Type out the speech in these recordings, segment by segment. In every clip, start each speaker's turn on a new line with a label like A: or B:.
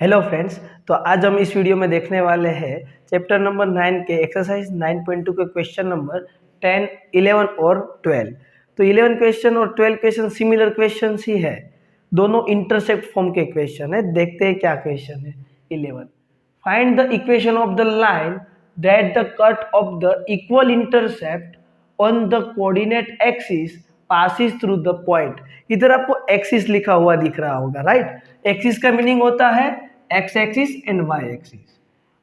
A: Hello friends. तो आज हम इस वीडियो में देखने वाले हैं चैप्टर नंबर 9 के एक्सरसाइज 9.2 के क्वेश्चन नंबर 10, 11 और 12। तो 11 क्वेश्चन और 12 क्वेश्चन सिमिलर क्वेश्चन ही है, दोनों इंटरसेप्ट फॉर्म के क्वेश्चन है। देखते हैं क्या क्वेश्चन है। 11, find the equation of the line that the cut off the equal intercept on the coordinate axis passes through the point. इधर आपको एक्सिस लिखा हुआ दिख रहा होगा, राइट। एक्सिस का मीनिंग होता है x axis and y axis,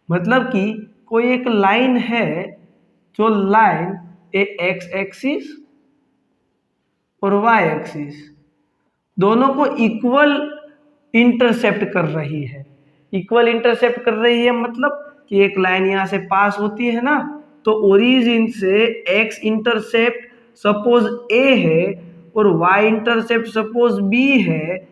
A: मतलब कि कोई एक लाइन है, जो लाइन एक्स एक्सिस और वाई एक्सिस दोनों को इक्वल इंटरसेप्ट कर रही है। इक्वल इंटरसेप्ट कर रही है मतलब कि एक लाइन यहां से पास होती है ना, तो ओरिजिन से एक्स इंटरसेप्ट सपोज ए है और वाई इंटरसेप्ट सपोज बी है,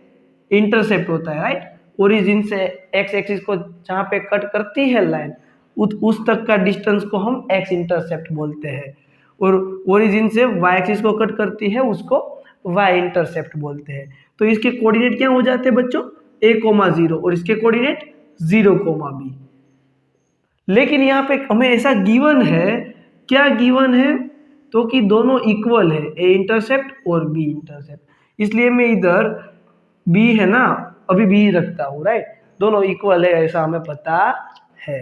A: इंटरसेप्ट होता है, राइट। ओरिजिन से एक्स एक्सिस को जहां पे कट करती है लाइन, उस तक का डिस्टेंस को हम एक्स इंटरसेप्ट बोलते हैं, और ओरिजिन से वाई एक्सिस को कट करती है उसको वाई इंटरसेप्ट बोलते हैं। तो इसके कोऑर्डिनेट क्या हो जाते हैं बच्चों, a,0 और इसके कोऑर्डिनेट 0,b। लेकिन यहाँ पे हमें ऐसा गिवन है, क्या गिवन है, तो कि दोनों इक्वल है, ए इंटरसेप्ट और बी इंटरसेप्ट, इसलिए मैं इधर बी है ना अभी बी रखता हूँ, राइट। दोनों इक्वल है ऐसा हमें पता है।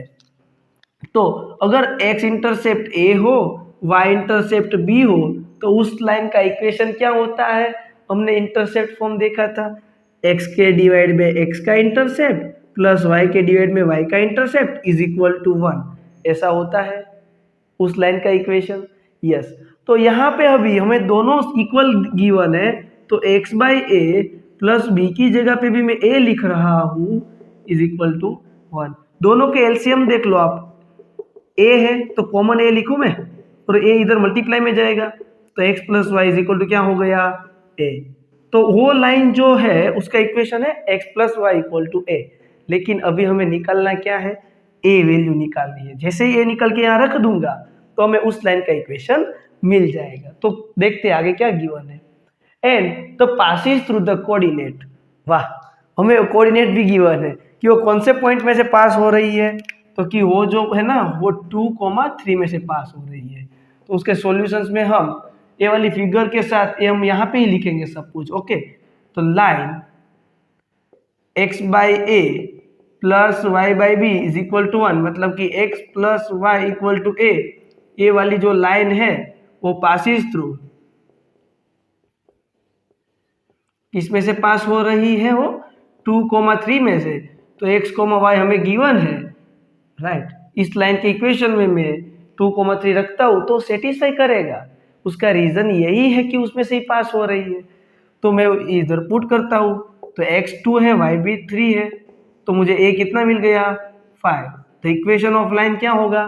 A: तो अगर x इंटरसेप्ट a हो, y इंटरसेप्ट b हो, तो उस लाइन का इक्वेशन क्या होता है, हमने इंटरसेप्ट फॉर्म देखा था, x के डिवाइड में x का इंटरसेप्ट प्लस y के डिवाइड में y का इंटरसेप्ट इज इक्वल टू 1, ऐसा होता है उस लाइन का इक्वेशन। यस, तो यहाँ पे अभी हमें दोनों इक्वल गिवन है, तो x by a plus b की जगह पे भी मैं a लिख रहा हूँ इज इक्वल टू 1। दोनों के एलसीएम देख लो आप, a है तो कॉमन a लिखूं मैं, और a इधर मल्टीप्लाई में जाएगा, तो x plus y is equal to क्या हो गया, a। तो वो लाइन जो है उसका इक्वेशन है x plus y equal to a। लेकिन अभी हमें निकालना क्या है, a वैल्यू निकालनी है। जैसे ही a निकल के यहाँ रख दूंगा तो हमें उस लाइन का इक्वेशन मिल जाएगा। तो देखते हैं आगे क्या गिवन है। And the passes through the coordinate, वाह, हमें कोऑर्डिनेट भी गिवन है कि वो कौन से पॉइंट में से पास हो रही है, तो कि वो जो है ना वो 2,3 में से पास हो रही है। तो उसके सॉल्यूशंस में हम ये वाली फिगर के साथ ये हम यहाँ पे ही लिखेंगे सब कुछ, ओके। तो line x by a plus y by b is equal to 1, मतलब कि x plus y equal to a, ये वाली जो लाइन है वो पासिस थ्रू, किसमें से पास हो रही है, वो 2,3 में से। तो x, y हमें गिवन है, राइट। इस लाइन के इक्वेशन में मैं 2,3 रखता हूं तो सेटिस्फाई करेगा। उसका रीजन यही है कि उसमें से ही पास हो रही है, तो मैं इधर पुट करता हूं, तो x 2 है, y भी 3 है, तो मुझे a कितना मिल गया, 5। तो इक्वेशन ऑफ लाइन क्या होगा,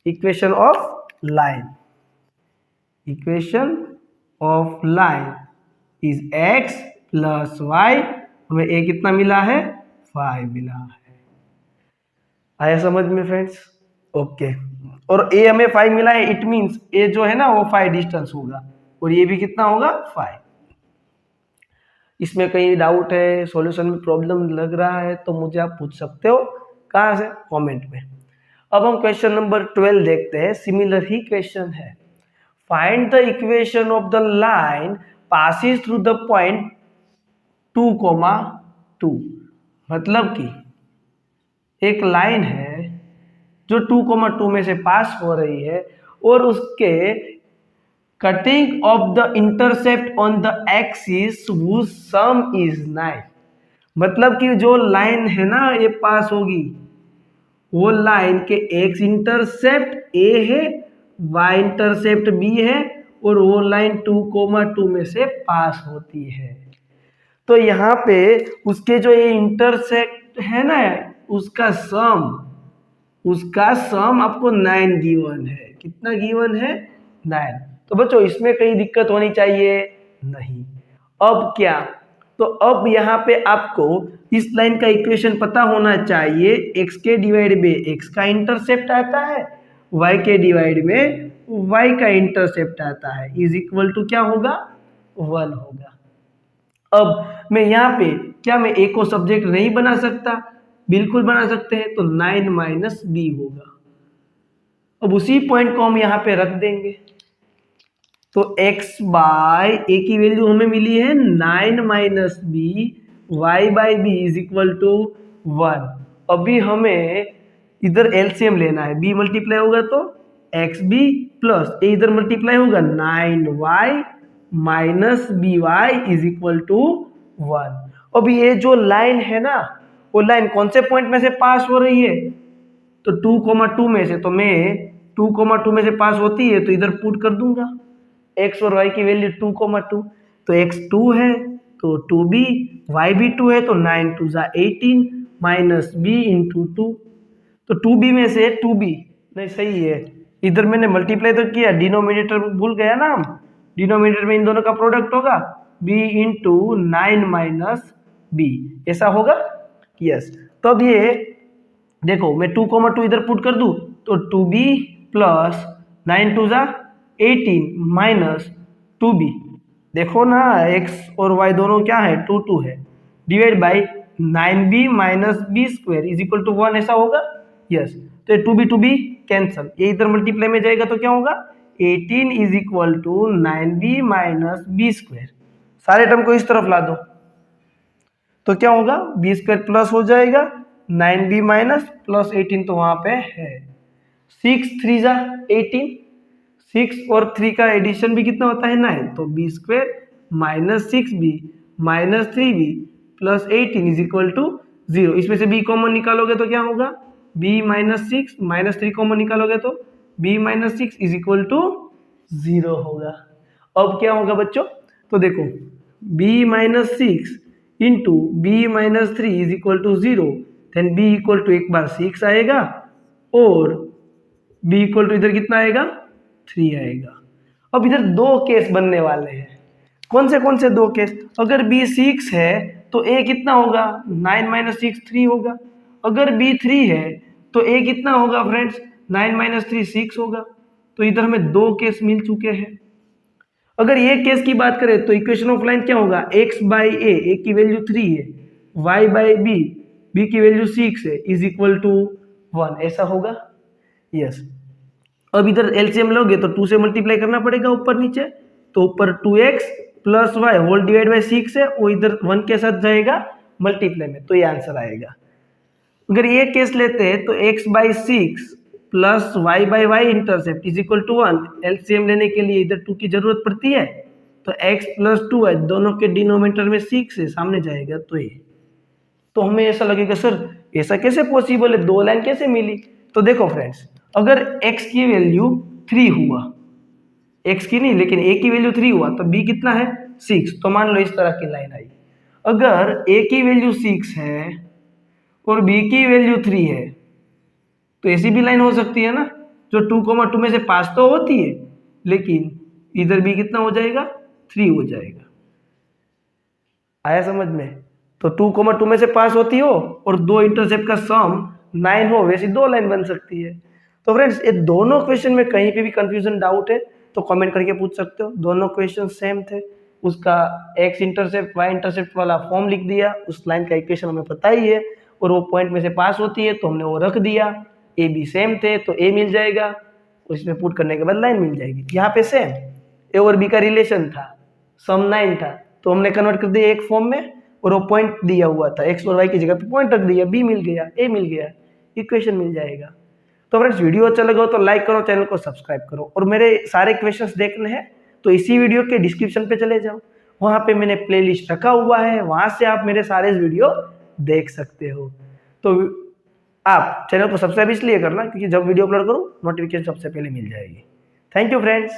A: equation of line, equation of line is x plus y, हमें a कितना मिला है, 5 मिला है। आया समझ में फ्रेंड्स, ओके। और a हमें 5 मिला है, इट मींस a जो है ना वो 5 डिस्टेंस होगा, और ये भी कितना होगा, 5। इसमें कहीं डाउट है, सॉल्यूशन में प्रॉब्लम लग रहा है तो मुझे आप पूछ सकते हो, कहाँ से, कमेंट में। अब हम क्वेश्चन नंबर 12 देखते हैं, सिमिलर ही क्वेश्चन है। Find the equation of the line passes through the point 2,2, मतलब कि एक लाइन है जो 2,2 में से पास हो रही है, और उसके cutting of the intercept on the axis whose sum is 9, मतलब कि जो लाइन है ना ये पास होगी, वो लाइन के एक्स इंटरसेप्ट ए है, वाई इंटरसेप्ट बी है, और वो लाइन 2,2 में से पास होती है। तो यहाँ पे उसके जो ये इंटरसेक्ट है ना उसका सम आपको 9 गिवन है। कितना गिवन है, 9। तो बच्चों इसमें कहीं दिक्कत होनी चाहिए नहीं। अब क्या, तो अब यहाँ पे आपको इस लाइन का इक्वेशन पता होना चाहिए, x के डिवाइड में x का इंटरसेप्ट आता है, y के डिवाइड में y का इंटरसेप्ट आता है, इज इक्वल टू क्या होगा, 1 होगा। अब मैं यहाँ पे क्या मैं a को सब्जेक्ट नहीं बना सकता, बिल्कुल बना सकते हैं, तो 9 माइनस बी होगा। अब उसी पॉइंट को हम यहाँ पे रख देंगे, तो x बाय ए की वैल्यू हमें मिली है 9 minus b, y by b is equal to 1। अभी हमें इधर एलसीएम लेना है, b मल्टीप्लाई होगा तो एक्स बी प्लस ए इधर मल्टीप्लाई होगा 9y minus b y is equal to 1। अब ये जो लाइन है ना, वो लाइन कौन से पॉइंट में से पास हो रही है, तो 2,2 में से, तो मैं 2,2 में से पास होती है तो इधर पुट कर दूंगा x और y की वैल्यू 2,2, तो x 2 है तो 2b, y भी 2 है तो 9 2 जा 18 माइनस b इंटू 2, तो 2b में से 2b नहीं, सही है, इधर मैंने मल्टीप्लाई तो किया, डिनोमिनेटर भूल गया ना हम, डिनोमिनेटर में इन दोनों का प्रोडक्ट होगा b इंटू 9 माइनस b, ऐसा होगा, यस। तो अब ये देखो मैं 2,2 इधर पुट कर दूं तो 2b प्लस 9 2 जा 18 माइनस 2b, देखो ना x और y दोनों क्या है 2 2 है, divide by 9b minus b square is equal to 1, ऐसा होगा, यस। तो ये 2b कैंसल, ये इधर मल्टीप्लाई में जाएगा तो क्या होगा 18 is equal to 9b minus b square, सारे टर्म को इस तरफ ला दो तो क्या होगा बी स्क्वायर प्लस हो जाएगा 9b माइनस प्लस 18, तो वहां पे है 6 3 जा 18, 6 और 3 का एडिशन भी कितना होता है 9, तो b square minus 6b minus 3b plus 18 is equal to 0। इसमें से b कॉमन निकालोगे तो क्या होगा b माइनस 6 माइनस 3 कॉमन निकालोगे तो b minus 6 is equal to 0 होगा। अब क्या होगा बच्चों, तो देखो b minus 6 into b minus 3 is equal to 0, then b equal to एक बार 6 आएगा और b इक्वल टू इधर कितना आएगा 3 आएगा। अब इधर दो केस बनने वाले हैं, कौन से दो केस, अगर b 6 है तो a कितना होगा 9 माइनस 6 3 होगा, अगर b 3 है तो a कितना होगा फ्रेंड्स 9 माइनस 3 6 होगा। तो इधर हमें दो केस मिल चुके हैं। अगर ये केस की बात करें तो इक्वेशन ऑफ लाइन क्या होगा x बाई ए की वैल्यू 3 है, y बाई बी की वैल्यू 6 है इज इक्वल टू 1, ऐसा होगा, यस। अब इधर एलसीएम लोगे तो 2 से मल्टीप्लाई करना पड़ेगा ऊपर नीचे, तो ऊपर 2x plus y whole divide by 6 है, वो इधर 1 के साथ जाएगा मल्टीप्लाई में, तो ये आंसर आएगा। अगर ये केस लेते हैं तो x by 6 plus y by y intercept is equal to 1, LCM लेने के लिए इधर 2 की जरूरत पड़ती है, तो x प्लस 2y दोनों के डिनोमिनेटर में 6 है, सामने जाएगा तो ये, तो हमें ऐसा लगेगा सर ऐसा कैसे पॉसिबल है, दो लाइन कैसे मिली। तो देखो फ्रेंड्स, अगर x की वैल्यू 3 हुआ, x की नहीं लेकिन a की वैल्यू 3 हुआ, तो b कितना है 6, तो मान लो इस तरह की लाइन आई। अगर a की वैल्यू 6 है और b की वैल्यू 3 है, तो ऐसी भी लाइन हो सकती है ना, जो 2,2 में से पास तो होती है, लेकिन इधर b कितना हो जाएगा 3 हो जाएगा। आया समझ में, तो 2,2 में से पास होती हो और दो इंटरसेप्ट का सम 9 हो, वैसी दो लाइन बन सकती है। तो फ्रेंड्स ये दोनों क्वेश्चन में कहीं पे भी कंफ्यूजन डाउट है तो कमेंट करके पूछ सकते हो, दोनों क्वेश्चन सेम थे, उसका x इंटरसेप्ट y इंटरसेप्ट वाला फॉर्म लिख दिया, उस लाइन का इक्वेशन हमें पता ही है और वो पॉइंट में से पास होती है तो हमने वो रख दिया, ए बी सेम थे तो ए मिल जाएगा, उसमें पुट करने के बाद लाइन मिल जाएगी। यहाँ पे सेम ए और बी का रिलेशन था, सम 9 था, तो हमने कन्वर्ट कर दिया एक फॉर्म में और वो पॉइंट दिया हुआ था, एक्स और वाई की जगह पे पॉइंट रख दिया, बी मिल गया, ए मिल गया, इक्वेशन मिल जाएगा। तो फ्रेंड्स वीडियो अच्छा लगा हो तो लाइक करो, चैनल को सब्सक्राइब करो, और मेरे सारे क्वेश्चंस देखने हैं तो इसी वीडियो के डिस्क्रिप्शन पे चले जाओ, वहाँ पे मैंने प्लेलिस्ट रखा हुआ है, वहाँ से आप मेरे सारे वीडियो देख सकते हो। तो आप चैनल को सब्सक्राइब इसलिए करना क्योंकि जब वीडियो अपलोड करूँ नोटिफिकेशन सबसे पहले मिल जाएगी। Thank you friends.